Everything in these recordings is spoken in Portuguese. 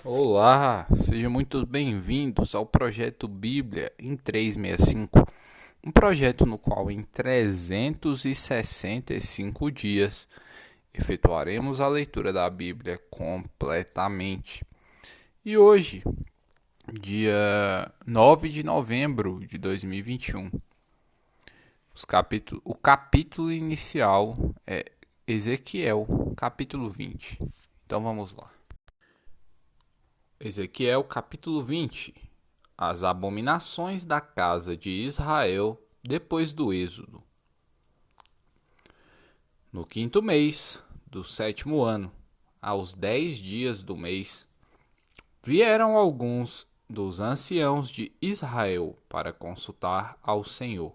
Olá, sejam muito bem-vindos ao projeto Bíblia em 365, um projeto no qual em 365 dias efetuaremos a leitura da Bíblia completamente. E hoje, dia 9 de novembro de 2021, o capítulo inicial é Ezequiel, capítulo 20. Então vamos lá. Ezequiel capítulo 20. As abominações da casa de Israel depois do êxodo. No quinto mês do sétimo ano, aos 10 dias do mês, vieram alguns dos anciãos de Israel para consultar ao Senhor,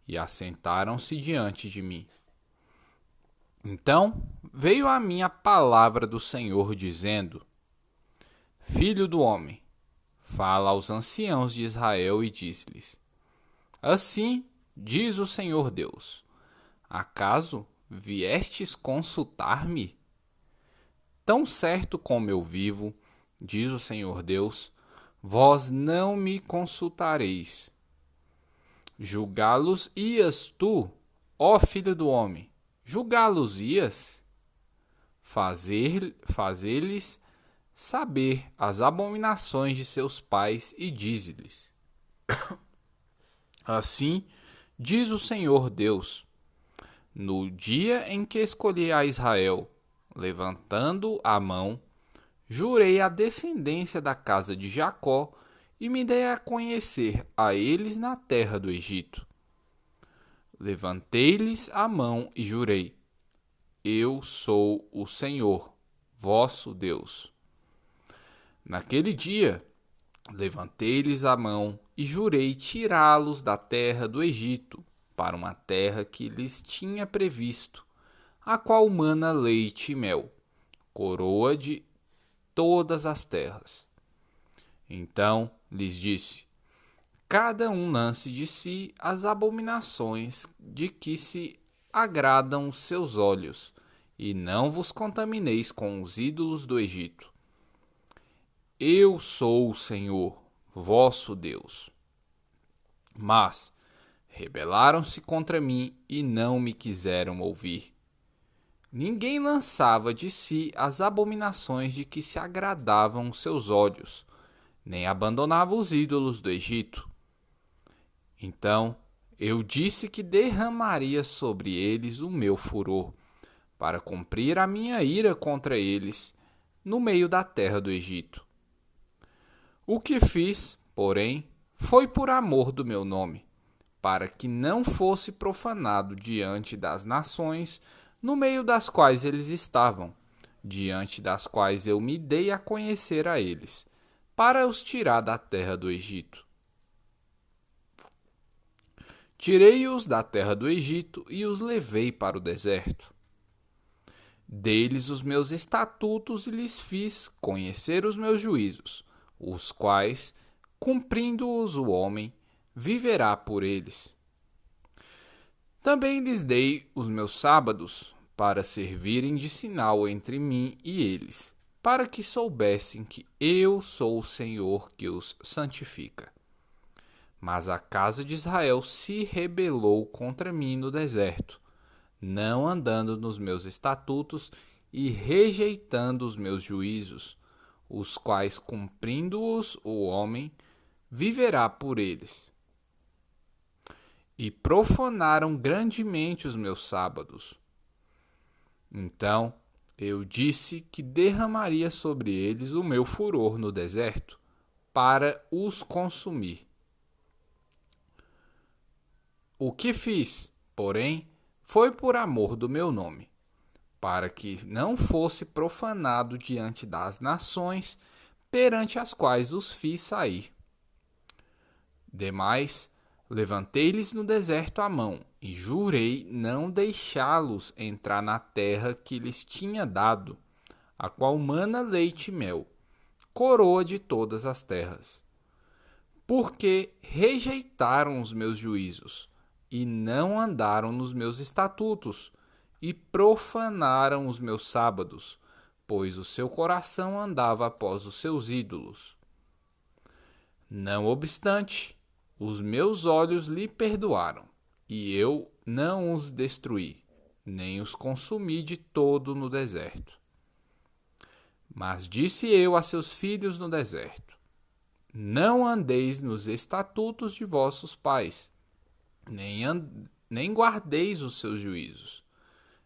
e assentaram-se diante de mim. Então veio a mim a palavra do Senhor, dizendo: Filho do homem, fala aos anciãos de Israel e diz-lhes: Assim diz o Senhor Deus: Acaso viestes consultar-me? Tão certo como eu vivo, diz o Senhor Deus, vós não me consultareis. Julgá-los ias tu, ó filho do homem, julgá-los ias? Fazer-lhes saber as abominações de seus pais e dize-lhes: Assim diz o Senhor Deus: No dia em que escolhi a Israel, levantando a mão, jurei a descendência da casa de Jacó e me dei a conhecer a eles na terra do Egito. Levantei-lhes a mão e jurei: Eu sou o Senhor, vosso Deus. Naquele dia, levantei-lhes a mão e jurei tirá-los da terra do Egito para uma terra que lhes tinha previsto, a qual mana leite e mel, coroa de todas as terras. Então lhes disse: Cada um lance de si as abominações de que se agradam os seus olhos, e não vos contamineis com os ídolos do Egito. Eu sou o Senhor, vosso Deus. Mas rebelaram-se contra mim e não me quiseram ouvir. Ninguém lançava de si as abominações de que se agradavam os seus olhos, nem abandonava os ídolos do Egito. Então eu disse que derramaria sobre eles o meu furor, para cumprir a minha ira contra eles, no meio da terra do Egito. O que fiz, porém, foi por amor do meu nome, para que não fosse profanado diante das nações no meio das quais eles estavam, diante das quais eu me dei a conhecer a eles, para os tirar da terra do Egito. Tirei-os da terra do Egito e os levei para o deserto. Dei-lhes os meus estatutos e lhes fiz conhecer os meus juízos, os quais, cumprindo-os o homem, viverá por eles. Também lhes dei os meus sábados, para servirem de sinal entre mim e eles, para que soubessem que eu sou o Senhor que os santifica. Mas a casa de Israel se rebelou contra mim no deserto, não andando nos meus estatutos e rejeitando os meus juízos, os quais, cumprindo-os o homem, viverá por eles. E profanaram grandemente os meus sábados. Então eu disse que derramaria sobre eles o meu furor no deserto, para os consumir. O que fiz, porém, foi por amor do meu nome, para que não fosse profanado diante das nações perante as quais os fiz sair. Demais, levantei-lhes no deserto a mão e jurei não deixá-los entrar na terra que lhes tinha dado, a qual mana leite e mel, coroa de todas as terras. Porque rejeitaram os meus juízos e não andaram nos meus estatutos, e profanaram os meus sábados, pois o seu coração andava após os seus ídolos. Não obstante, os meus olhos lhe perdoaram, e eu não os destruí, nem os consumi de todo no deserto. Mas disse eu a seus filhos no deserto: não andeis nos estatutos de vossos pais, nem guardeis os seus juízos,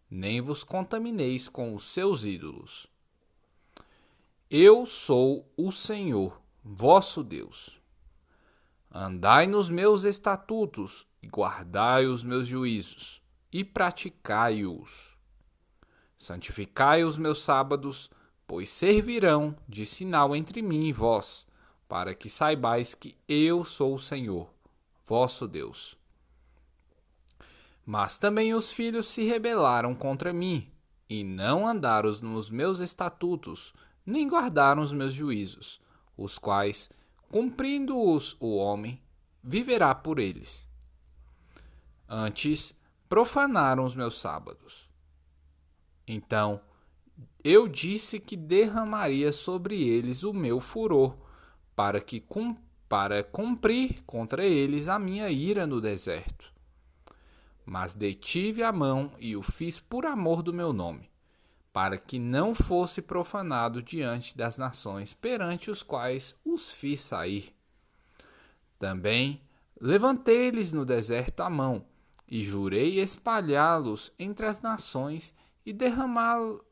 nem vos contamineis com os seus ídolos. Eu sou o Senhor, vosso Deus. Andai nos meus estatutos e guardai os meus juízos, e praticai-os. Santificai os meus sábados, pois servirão de sinal entre mim e vós, para que saibais que eu sou o Senhor, vosso Deus. Mas também os filhos se rebelaram contra mim, e não andaram nos meus estatutos, nem guardaram os meus juízos, os quais, cumprindo-os o homem, viverá por eles. Antes, profanaram os meus sábados. Então, eu disse que derramaria sobre eles o meu furor, para cumprir contra eles a minha ira no deserto. Mas detive a mão e o fiz por amor do meu nome, para que não fosse profanado diante das nações perante os quais os fiz sair. Também levantei-lhes no deserto a mão, e jurei espalhá-los entre as nações e derramá-los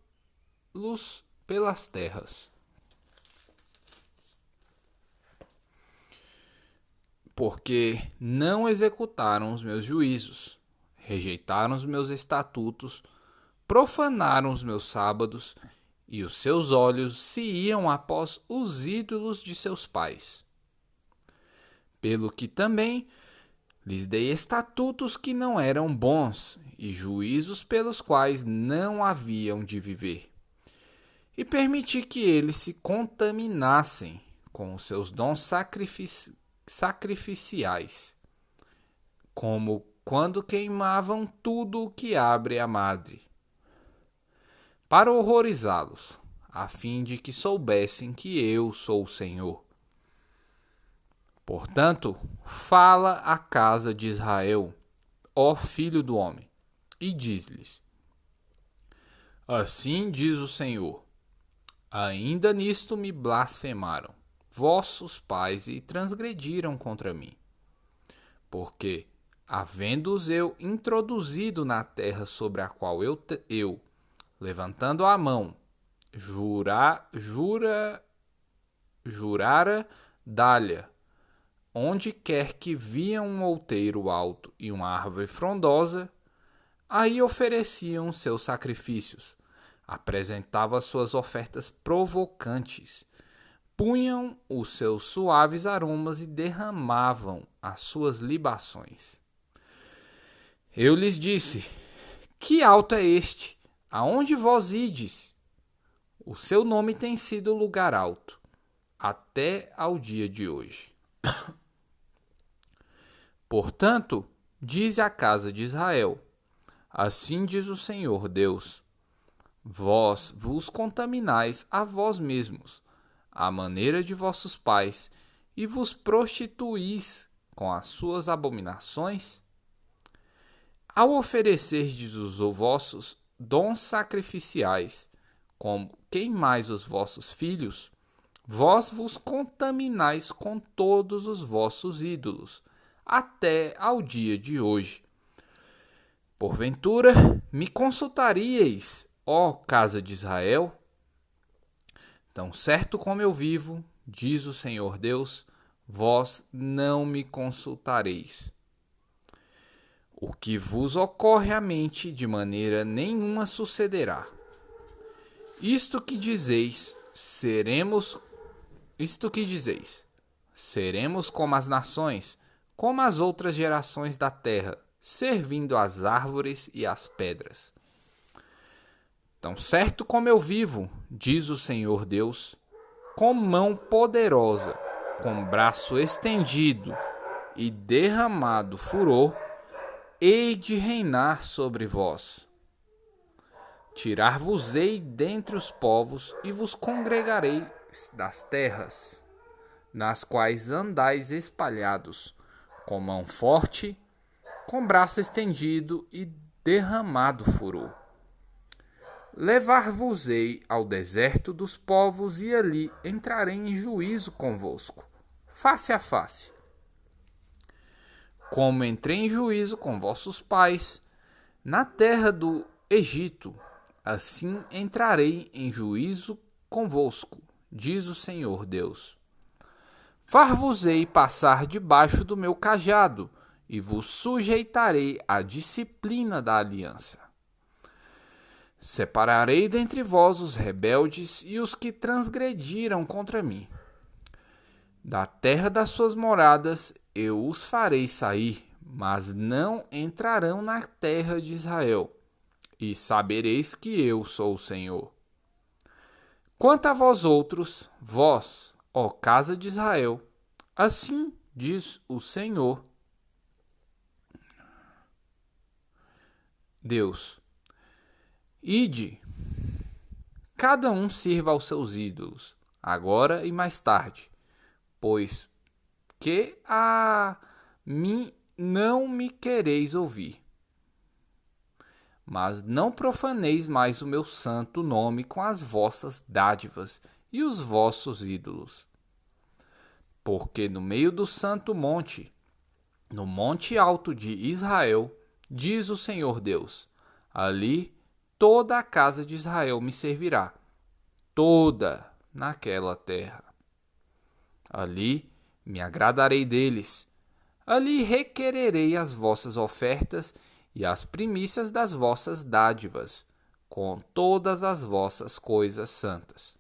pelas terras. Porque não executaram os meus juízos, rejeitaram os meus estatutos, profanaram os meus sábados, e os seus olhos se iam após os ídolos de seus pais. Pelo que também lhes dei estatutos que não eram bons, e juízos pelos quais não haviam de viver. E permiti que eles se contaminassem com os seus dons sacrificiais, como quando queimavam tudo o que abre a madre, para horrorizá-los, a fim de que soubessem que eu sou o Senhor. Portanto, fala à casa de Israel, ó filho do homem, e diz-lhes: assim diz o Senhor, ainda nisto me blasfemaram vossos pais e transgrediram contra mim. Porque, havendo-os eu introduzido na terra sobre a qual eu levantando a mão, jurara dar-lhe, onde quer que via um outeiro alto e uma árvore frondosa, aí ofereciam seus sacrifícios, apresentavam suas ofertas provocantes, punham os seus suaves aromas e derramavam as suas libações. Eu lhes disse: que alto é este? Aonde vós ides? O seu nome tem sido lugar alto, até ao dia de hoje. Portanto, dize à casa de Israel: assim diz o Senhor Deus: vós vos contaminais a vós mesmos, à maneira de vossos pais, e vos prostituís com as suas abominações? Ao oferecerdes os vossos dons sacrificiais, como queimais os vossos filhos, vós vos contaminais com todos os vossos ídolos, até ao dia de hoje. Porventura, me consultaríeis, ó casa de Israel? Tão certo como eu vivo, diz o Senhor Deus, vós não me consultareis. O que vos ocorre à mente de maneira nenhuma sucederá. Isto que dizeis, seremos como as nações, como as outras gerações da terra, servindo às árvores e às pedras. Tão certo como eu vivo, diz o Senhor Deus, com mão poderosa, com braço estendido e derramado furor, hei de reinar sobre vós. Tirar-vos-ei dentre os povos e vos congregarei das terras, nas quais andais espalhados, com mão forte, com braço estendido e derramado furor. Levar-vos-ei ao deserto dos povos e ali entrarei em juízo convosco, face a face. Como entrei em juízo com vossos pais na terra do Egito, assim entrarei em juízo convosco, diz o Senhor Deus. Far-vos-ei passar debaixo do meu cajado, e vos sujeitarei à disciplina da aliança. Separarei dentre vós os rebeldes e os que transgrediram contra mim. Da terra das suas moradas eu os farei sair, mas não entrarão na terra de Israel. E sabereis que eu sou o Senhor. Quanto a vós outros, vós, ó casa de Israel, assim diz o Senhor Deus: ide, cada um sirva aos seus ídolos, agora e mais tarde, pois que a mim não me quereis ouvir. Mas não profaneis mais o meu santo nome com as vossas dádivas e os vossos ídolos. Porque no meio do santo monte, no monte alto de Israel, diz o Senhor Deus, ali toda a casa de Israel me servirá, toda naquela terra. Ali me agradarei deles, ali requererei as vossas ofertas e as primícias das vossas dádivas, com todas as vossas coisas santas.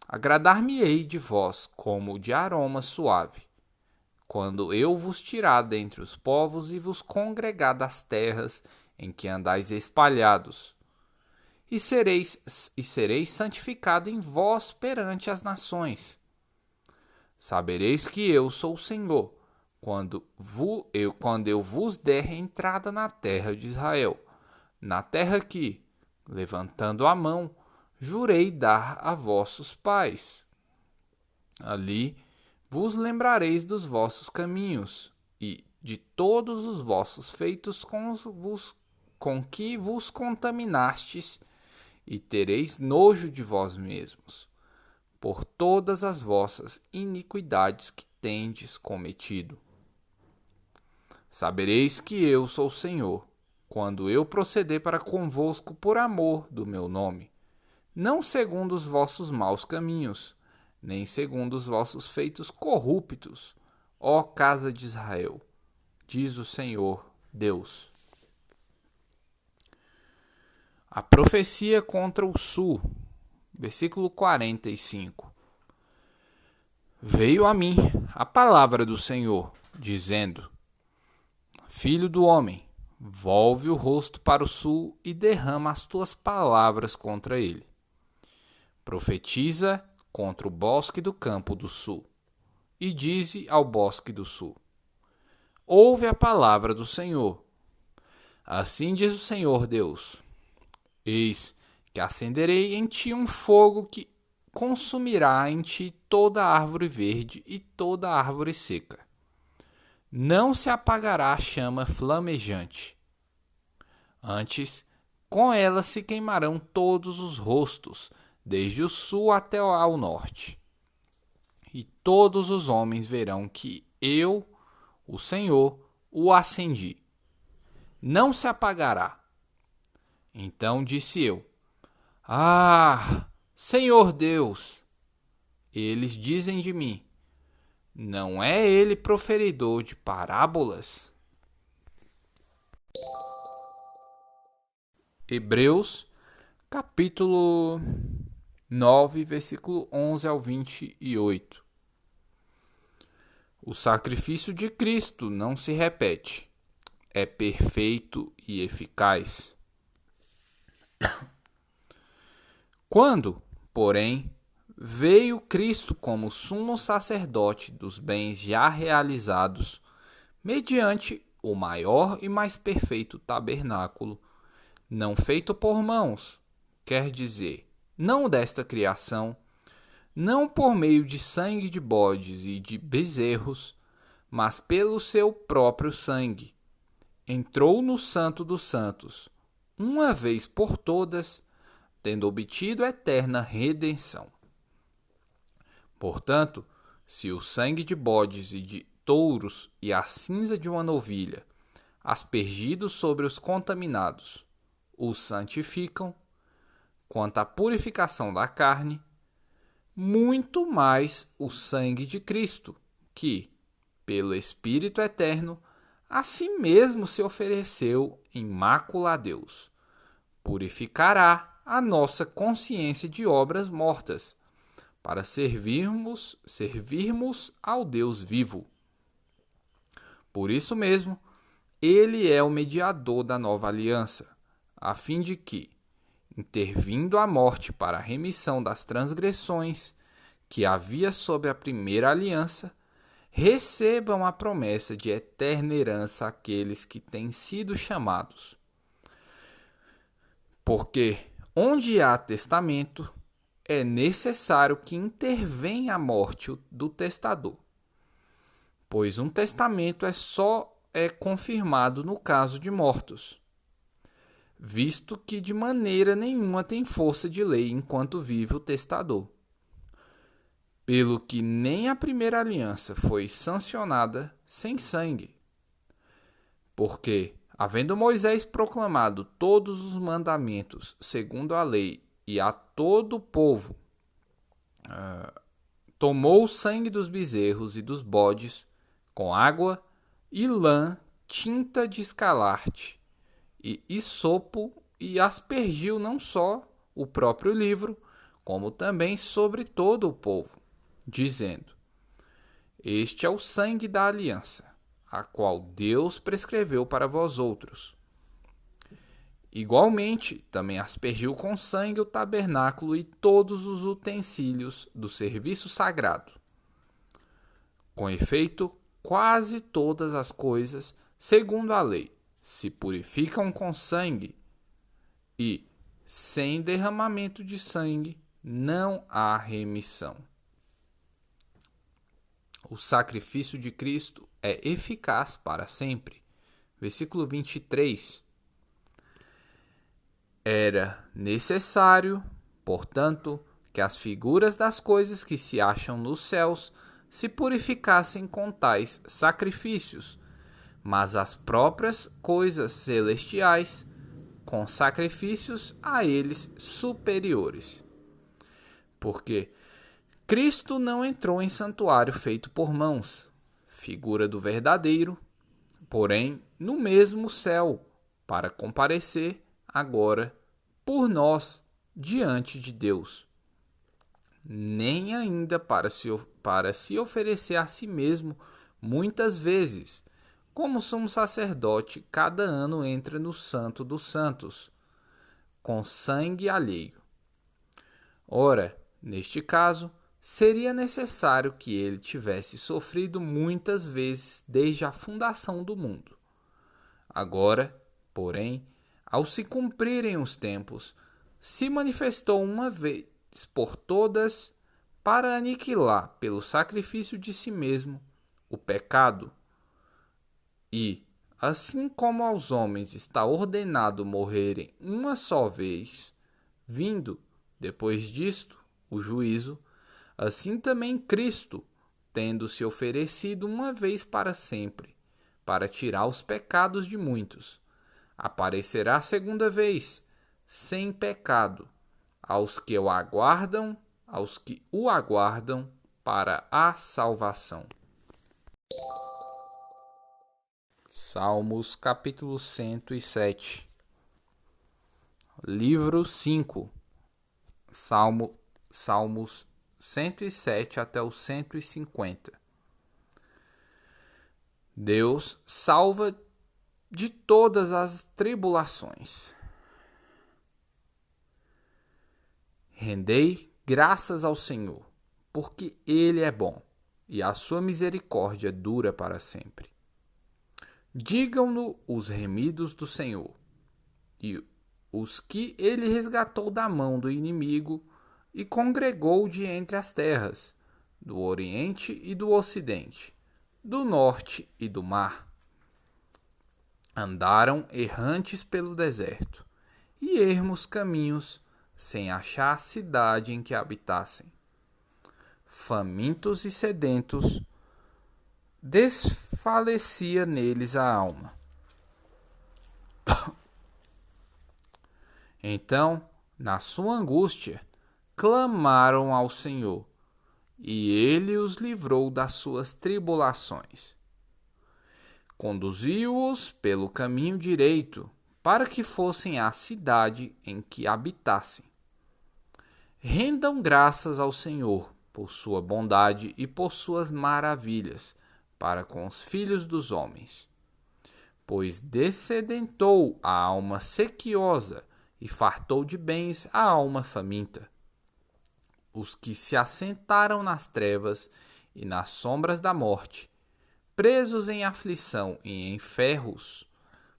Agradar-me-ei de vós como de aroma suave, quando eu vos tirar dentre os povos e vos congregar das terras em que andais espalhados, e sereis santificado em vós perante as nações. Sabereis que eu sou o Senhor, quando eu vos der entrada na terra de Israel, na terra que, levantando a mão, jurei dar a vossos pais. Ali vos lembrareis dos vossos caminhos e de todos os vossos feitos com que vos contaminastes, e tereis nojo de vós mesmos, por todas as vossas iniquidades que tendes cometido. Sabereis que eu sou o Senhor, quando eu proceder para convosco por amor do meu nome, não segundo os vossos maus caminhos, nem segundo os vossos feitos corruptos, ó casa de Israel, diz o Senhor Deus. A profecia contra o sul, versículo 45. Veio a mim a palavra do Senhor, dizendo: Filho do homem, volve o rosto para o sul e derrama as tuas palavras contra ele. Profetiza contra o bosque do campo do sul, e dize ao bosque do sul: Ouve a palavra do Senhor. Assim diz o Senhor Deus: Eis que acenderei em ti um fogo que consumirá em ti toda árvore verde e toda árvore seca. Não se apagará a chama flamejante. Antes, com ela se queimarão todos os rostos, desde o sul até ao norte. E todos os homens verão que eu, o Senhor, o acendi. Não se apagará. Então disse eu: Ah, Senhor Deus! Eles dizem de mim: Não é ele proferidor de parábolas? Hebreus, capítulo 9, versículo 11 ao 28. O sacrifício de Cristo não se repete, é perfeito e eficaz. Quando, porém, veio Cristo como sumo sacerdote dos bens já realizados, mediante o maior e mais perfeito tabernáculo, não feito por mãos, quer dizer, não desta criação, não por meio de sangue de bodes e de bezerros, mas pelo seu próprio sangue, entrou no Santo dos Santos, uma vez por todas, tendo obtido eterna redenção. Portanto, se o sangue de bodes e de touros e a cinza de uma novilha, aspergidos sobre os contaminados, os santificam, quanto à purificação da carne, muito mais o sangue de Cristo, que, pelo Espírito Eterno, a si mesmo se ofereceu em mácula a Deus, purificará a nossa consciência de obras mortas, para servirmos ao Deus vivo. Por isso mesmo, ele é o mediador da nova aliança, a fim de que, intervindo a morte para a remissão das transgressões que havia sob a primeira aliança, recebam a promessa de eterna herança aqueles que têm sido chamados. Porque onde há testamento, é necessário que intervenha a morte do testador, pois um testamento é confirmado no caso de mortos, visto que de maneira nenhuma tem força de lei enquanto vive o testador. Pelo que nem a primeira aliança foi sancionada sem sangue. Porque, havendo Moisés proclamado todos os mandamentos segundo a lei e a todo o povo, tomou o sangue dos bezerros e dos bodes com água e lã tinta de escarlate e hisopo e aspergiu não só o próprio livro, como também sobre todo o povo, dizendo: Este é o sangue da aliança, a qual Deus prescreveu para vós outros. Igualmente, também aspergiu com sangue o tabernáculo e todos os utensílios do serviço sagrado. Com efeito, quase todas as coisas, segundo a lei, se purificam com sangue, e, sem derramamento de sangue, não há remissão. O sacrifício de Cristo é eficaz para sempre. Versículo 23. Era necessário, portanto, que as figuras das coisas que se acham nos céus se purificassem com tais sacrifícios, mas as próprias coisas celestiais com sacrifícios a eles superiores. Porque Cristo não entrou em santuário feito por mãos, figura do verdadeiro, porém no mesmo céu, para comparecer agora por nós diante de Deus, nem ainda para se oferecer a si mesmo muitas vezes, como sumo sacerdote cada ano entra no Santo dos Santos, com sangue alheio. Ora, neste caso, seria necessário que ele tivesse sofrido muitas vezes desde a fundação do mundo. Agora, porém, ao se cumprirem os tempos, se manifestou uma vez por todas para aniquilar pelo sacrifício de si mesmo o pecado. E, assim como aos homens está ordenado morrerem uma só vez, vindo, depois disto, o juízo, assim também Cristo, tendo se oferecido uma vez para sempre, para tirar os pecados de muitos, aparecerá segunda vez, sem pecado, aos que o aguardam para a salvação. Salmos capítulo 107. Livro 5. Salmos 107 até o 150. Deus salva de todas as tribulações. Rendei graças ao Senhor, porque Ele é bom, e a sua misericórdia dura para sempre. Digam-no os remidos do Senhor, e os que ele resgatou da mão do inimigo e congregou de entre as terras, do Oriente e do Ocidente, do Norte e do mar. Andaram errantes pelo deserto e ermos caminhos, sem achar cidade em que habitassem. Famintos e sedentos, desfalecia neles a alma. Então, na sua angústia, clamaram ao Senhor, e ele os livrou das suas tribulações. Conduziu-os pelo caminho direito, para que fossem à cidade em que habitassem. Rendam graças ao Senhor por sua bondade e por suas maravilhas para com os filhos dos homens. Pois dessedentou a alma sequiosa e fartou de bens a alma faminta. Os que se assentaram nas trevas e nas sombras da morte, presos em aflição e em ferros,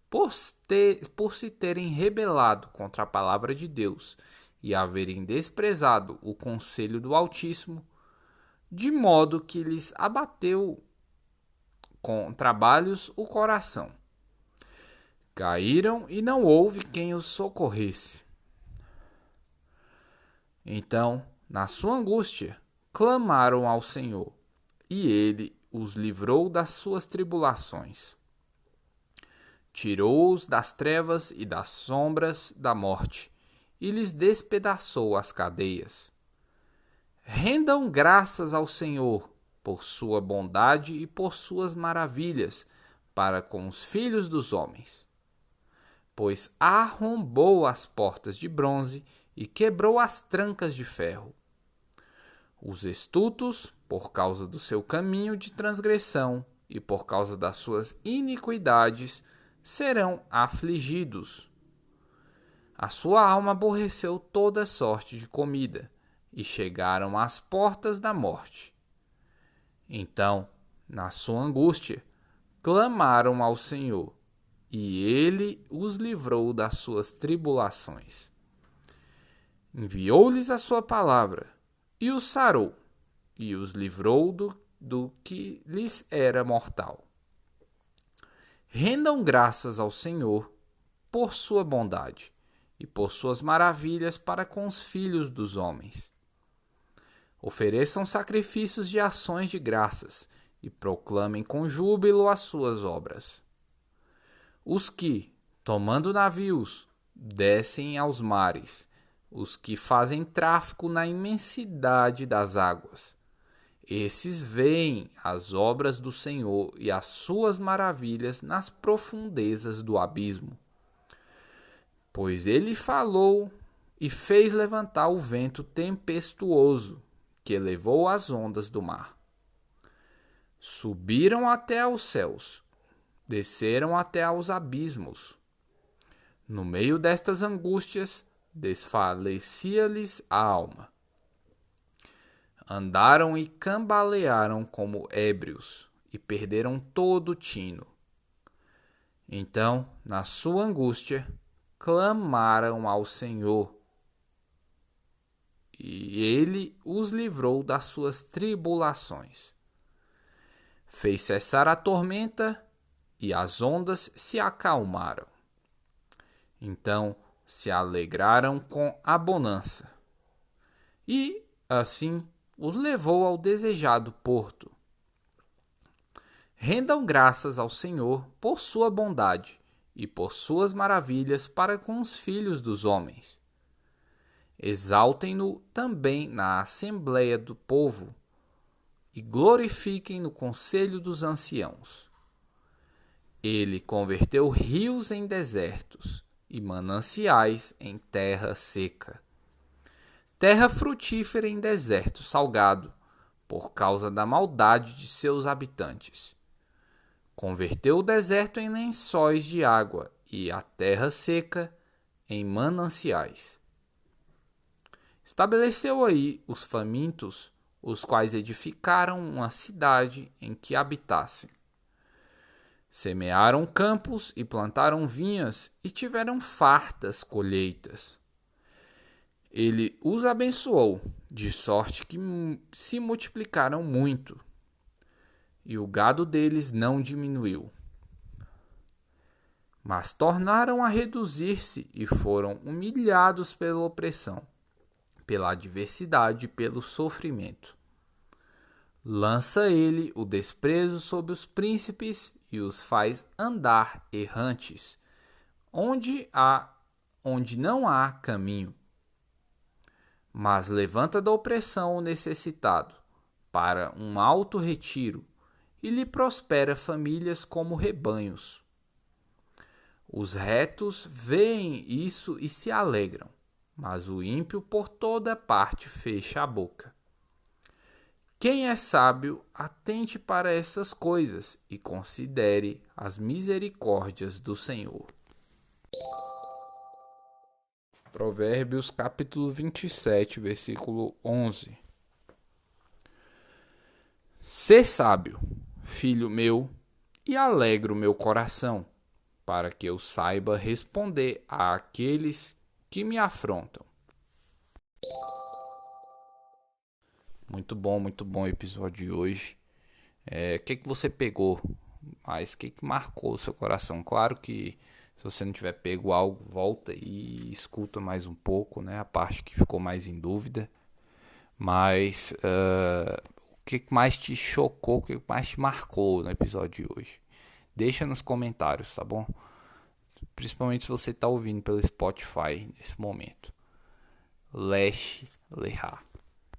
por se terem rebelado contra a palavra de Deus e haverem desprezado o conselho do Altíssimo, de modo que lhes abateu com trabalhos o coração. Caíram e não houve quem os socorresse. Então, na sua angústia, clamaram ao Senhor, e ele os livrou das suas tribulações. Tirou-os das trevas e das sombras da morte, e lhes despedaçou as cadeias. Rendam graças ao Senhor por sua bondade e por suas maravilhas para com os filhos dos homens. Pois arrombou as portas de bronze e quebrou as trancas de ferro. Os estultos, por causa do seu caminho de transgressão e por causa das suas iniquidades, serão afligidos. A sua alma aborreceu toda sorte de comida, e chegaram às portas da morte. Então, na sua angústia, clamaram ao Senhor, e ele os livrou das suas tribulações. Enviou-lhes a sua palavra, e os sarou, e os livrou do que lhes era mortal. Rendam graças ao Senhor por sua bondade e por suas maravilhas para com os filhos dos homens. Ofereçam sacrifícios de ações de graças e proclamem com júbilo as suas obras. Os que, tomando navios, descem aos mares, os que fazem tráfico na imensidade das águas. Esses veem as obras do Senhor e as suas maravilhas nas profundezas do abismo. Pois ele falou e fez levantar o vento tempestuoso, que levou as ondas do mar. Subiram até aos céus, desceram até aos abismos. No meio destas angústias, desfalecia-lhes a alma. Andaram e cambalearam como ébrios, e perderam todo o tino. Então, na sua angústia, clamaram ao Senhor, e ele os livrou das suas tribulações. Fez cessar a tormenta, e as ondas se acalmaram. Então se alegraram com a bonança, e, assim, os levou ao desejado porto. Rendam graças ao Senhor por sua bondade e por suas maravilhas para com os filhos dos homens. Exaltem-no também na assembleia do povo e glorifiquem no conselho dos anciãos. Ele converteu rios em desertos e mananciais em terra seca. Terra frutífera em deserto salgado, por causa da maldade de seus habitantes. Converteu o deserto em lençóis de água e a terra seca em mananciais. Estabeleceu aí os famintos, os quais edificaram uma cidade em que habitassem. Semearam campos e plantaram vinhas e tiveram fartas colheitas. Ele os abençoou, de sorte que se multiplicaram muito, e o gado deles não diminuiu. Mas tornaram a reduzir-se e foram humilhados pela opressão, pela adversidade e pelo sofrimento. Lança ele o desprezo sobre os príncipes e os faz andar errantes, onde não há caminho. Mas levanta da opressão o necessitado para um alto retiro e lhe prospera famílias como rebanhos. Os retos veem isso e se alegram, mas o ímpio por toda parte fecha a boca. Quem é sábio, atente para essas coisas e considere as misericórdias do Senhor. Provérbios capítulo 27, versículo 11. Sê sábio, filho meu, e alegra o meu coração, para que eu saiba responder àqueles que me afrontam. Muito bom o episódio de hoje. O que você pegou? Mas o que marcou o seu coração? Claro que se você não tiver pego algo, volta e escuta mais um pouco, né? A parte que ficou mais em dúvida. Mas o que mais te chocou, o que mais te marcou no episódio de hoje? Deixa nos comentários, tá bom? Principalmente se você está ouvindo pelo Spotify nesse momento. Lesh Lehá.